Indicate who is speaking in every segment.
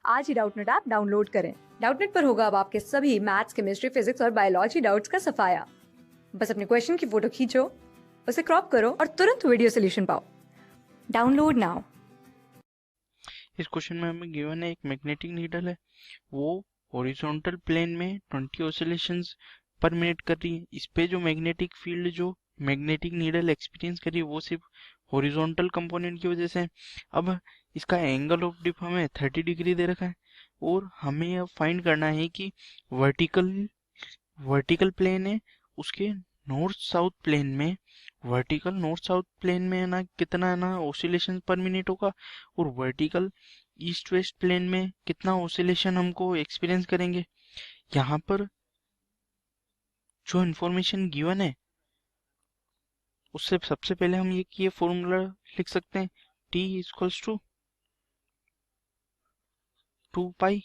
Speaker 1: आज ही Doubtnut app download करें। Doubtnut पर होगा अब आपके सभी मैथ्स, केमिस्ट्री, फिजिक्स और बायोलॉजी डाउट्स का सफाया। बस अपने क्वेश्चन की फोटो खींचो, उसे क्रॉप करो और तुरंत वीडियो सोल्यूशन पाओ। Download now.
Speaker 2: इस क्वेश्चन में हमें गिवन है एक मैग्नेटिक नीडल है, वो हॉरिजॉन्टल प्लेन में 20 ऑसिलेशंस पर मिनट कर रही है। इस पे जो मैग्नेटिक फील्ड जो मैग्नेटिक नीडल एक्सपीरियंस कर रही है वो सिर्फ हॉरिजॉन्टल कंपोनेंट की वजह से है। अब इसका एंगल ऑफ डिप हमें 30 डिग्री दे रखा है और हमें अब फाइंड करना है कि वर्टिकल वर्टिकल प्लेन है उसके नॉर्थ साउथ प्लेन में, वर्टिकल नॉर्थ साउथ प्लेन में है ना कितना है ना ऑसिलेशन पर मिनट होगा और वर्टिकल ईस्ट वेस्ट प्लेन में कितना ऑसिलेशन हमको एक्सपीरियंस करेंगे। यहाँ पर जो इन्फॉर्मेशन गिवन है उससे सबसे पहले हम ये फॉर्मूला लिख सकते हैं, T equals to 2 pi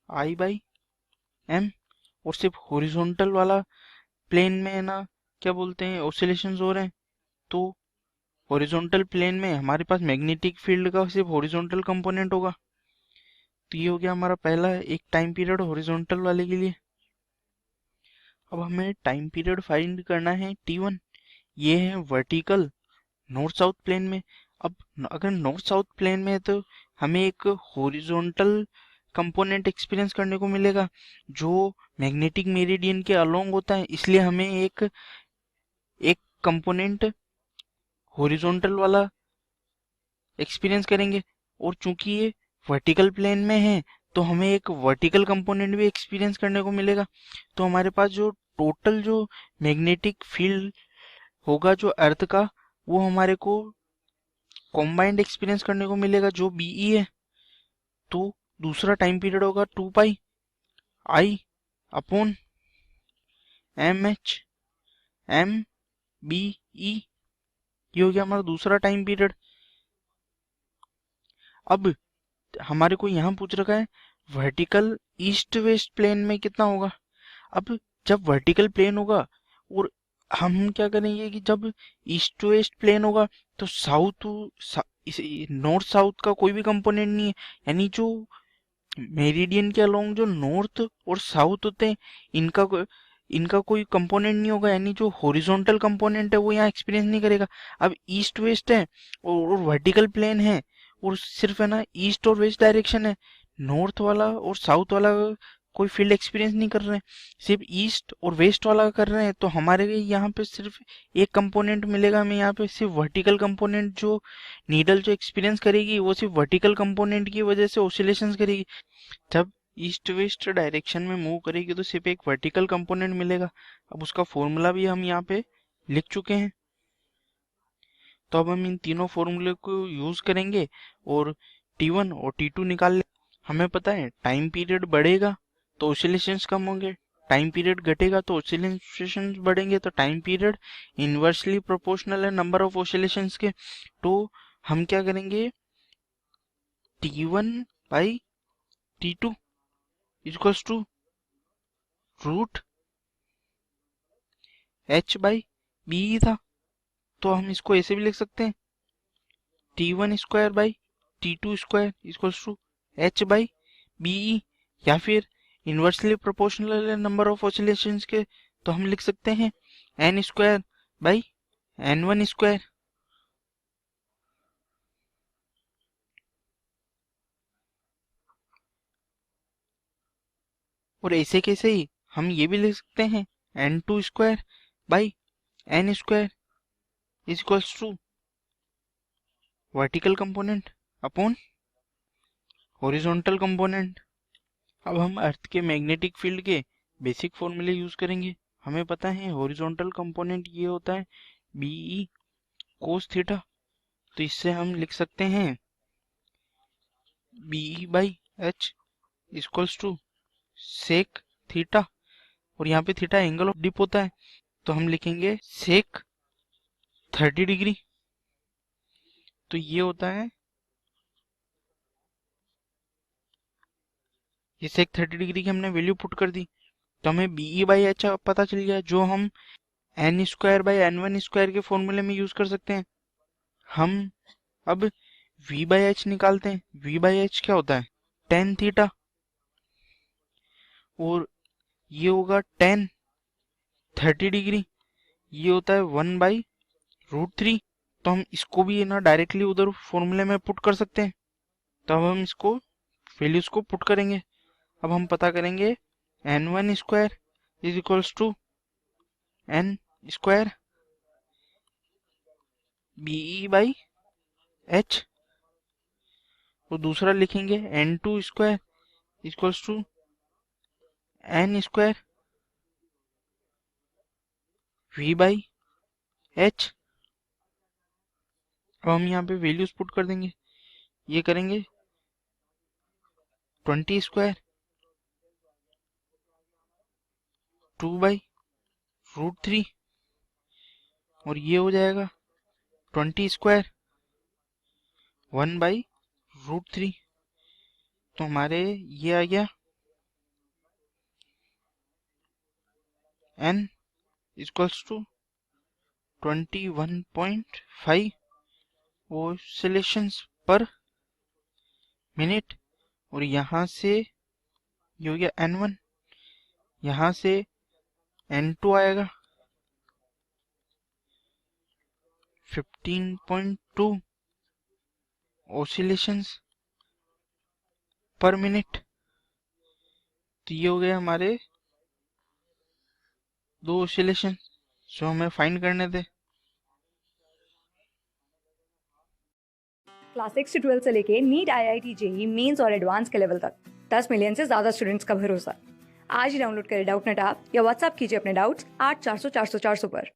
Speaker 2: I by M। और सिर्फ हॉरिजॉन्टल वाला प्लेन में है ना क्या बोलते हैं ऑसिलेशंस हो रहे हैं, तो हॉरिजॉन्टल प्लेन में हमारे पास मैग्नेटिक फील्ड का सिर्फ हॉरिजॉन्टल कंपोनेंट होगा। तो ये हो गया हमारा पहला एक टाइम पीरियड हॉरिजॉन्टल वाले के लिए। अब हमें टाइम पीरियड फाइंड करना है T1। ये है वर्टिकल नॉर्थ साउथ प्लेन में। अब अगर नॉर्थ साउथ प्लेन में है तो हमें एक हॉरिजॉन्टल कंपोनेंट एक्सपीरियंस करने को मिलेगा जो मैग्नेटिक मेरिडियन के अलोंग होता है, इसलिए हमें एक एक कंपोनेंट हॉरिजॉन्टल वाला एक्सपीरियंस करेंगे। और चूंकि ये वर्टिकल प्लेन में है तो हमें एक वर्टिकल कंपोनेंट भी एक्सपीरियंस करने को मिलेगा। तो हमारे पास जो टोटल जो मैग्नेटिक फील्ड होगा जो अर्थ का, वो हमारे को कॉम्बाइंड एक्सपीरियंस करने को मिलेगा जो बीई है। तो दूसरा टाइम पीरियड होगा 2 pi I upon M H M B E. ये हो गया हमारा दूसरा टाइम पीरियड। अब हमारे को यहाँ पूछ रखा है वर्टिकल ईस्ट वेस्ट प्लेन में कितना होगा। अब जब वर्टिकल प्लेन होगा और हम क्या करेंगे कि जब ईस्ट टू वेस्ट प्लेन होगा तो साउथ नॉर्थ साउथ का कोई भी कंपोनेंट नहीं है, यानी जो मेरिडियन के अलोंग जो नॉर्थ और साउथ होते हैं इनका कोई कंपोनेंट नहीं होगा, यानी जो हॉरिजॉन्टल कंपोनेंट है वो यहाँ एक्सपीरियंस नहीं करेगा। अब ईस्ट वेस्ट है और वर्टिकल प्लेन है और सिर्फ है ना ईस्ट और वेस्ट डायरेक्शन है, नॉर्थ वाला और साउथ वाला कोई फील्ड एक्सपीरियंस नहीं कर रहे हैं, सिर्फ ईस्ट और वेस्ट वाला कर रहे हैं। तो हमारे यहाँ पे सिर्फ एक कंपोनेंट मिलेगा हमें, यहाँ पे सिर्फ वर्टिकल कंपोनेंट जो नीडल जो एक्सपीरियंस करेगी वो सिर्फ वर्टिकल कंपोनेंट की वजह से ऑसिलेशंस करेगी। जब ईस्ट वेस्ट डायरेक्शन में मूव करेगी तो सिर्फ एक वर्टिकल कंपोनेंट मिलेगा। अब उसका फॉर्मूला भी हम यहाँ पे लिख चुके हैं, तो अब हम इन तीनों फॉर्मूले को यूज करेंगे और T1 और T2 निकाल ले। हमें पता है टाइम पीरियड बढ़ेगा तो ऑसिलेशंस कम होंगे, टाइम पीरियड घटेगा तो ऑसिलेशंस बढ़ेंगे, तो टाइम पीरियड इनवर्सली प्रोपोर्शनल है नंबर ऑफ ऑसिलेशंस के। तो हम क्या करेंगे, T1 by T2 equals to root H by B था, तो हम इसको ऐसे भी लिख सकते हैं T1 square by T2 square equals to H by B. या फिर इनवर्सली प्रोपोर्शनल है नंबर ऑफ ऑसिलेशंस के, तो हम लिख सकते हैं N square by N1 square. और ऐसे कैसे ही हम ये भी लिख सकते हैं N2 square by N square equals to vertical component upon horizontal component. अब हम अर्थ के मैग्नेटिक फील्ड के बेसिक फॉर्मूले यूज करेंगे। हमें पता है हॉरिजॉन्टल कंपोनेंट ये होता है बीई कोस थीटा, तो इससे हम लिख सकते हैं BE by H equals to sec theta, और यहाँ पे थीटा एंगल ऑफ डिप होता है, तो हम लिखेंगे सेक 30 डिग्री। तो ये होता है ये सेक 30 डिग्री की हमने वैल्यू पुट कर दी, तो हमें बीई बाई एच पता चल गया जो हम N square by N1 square के फॉर्मूले में यूज कर सकते हैं। हम अब v बाई एच निकालते हैं। v बाई एच क्या होता है? टेन थीटा, और ये होगा टेन 30 डिग्री, ये होता है 1/√3। तो हम इसको भी ना डायरेक्टली उधर फॉर्मूले में पुट कर सकते हैं। तो अब हम इसको वैल्यूज को पुट करेंगे। अब हम पता करेंगे n1 square is equals to n square BE by H, और दूसरा लिखेंगे n2 square equals to n square v by H. अब हम यहाँ पे वैल्यूज पुट कर देंगे। ये करेंगे 20 स्क्वायर 2/√3, और ये हो जाएगा 20 स्क्वायर 1/√3। तो हमारे ये आ गया n equals to 21.5 oscillations per minute. और यहाँ से ये हो गया n1, यहाँ से n2 आएगा 15.2 ऑसिलेशंस पर मिनट। तो ये हो गया हमारे 2 ऑसिलेशन जो हमें फाइंड करने थे।
Speaker 1: क्लास 6 से 12 से लेके नीट, IIT, जेई मेंस और एडवांस के लेवल तक 10 मिलियन से ज्यादा स्टूडेंट्स का भरोसा। आज ही डाउनलोड करें डाउटनेट ऐप या व्हाट्सएप कीजिए अपने डाउट्स 8400 400 400 पर।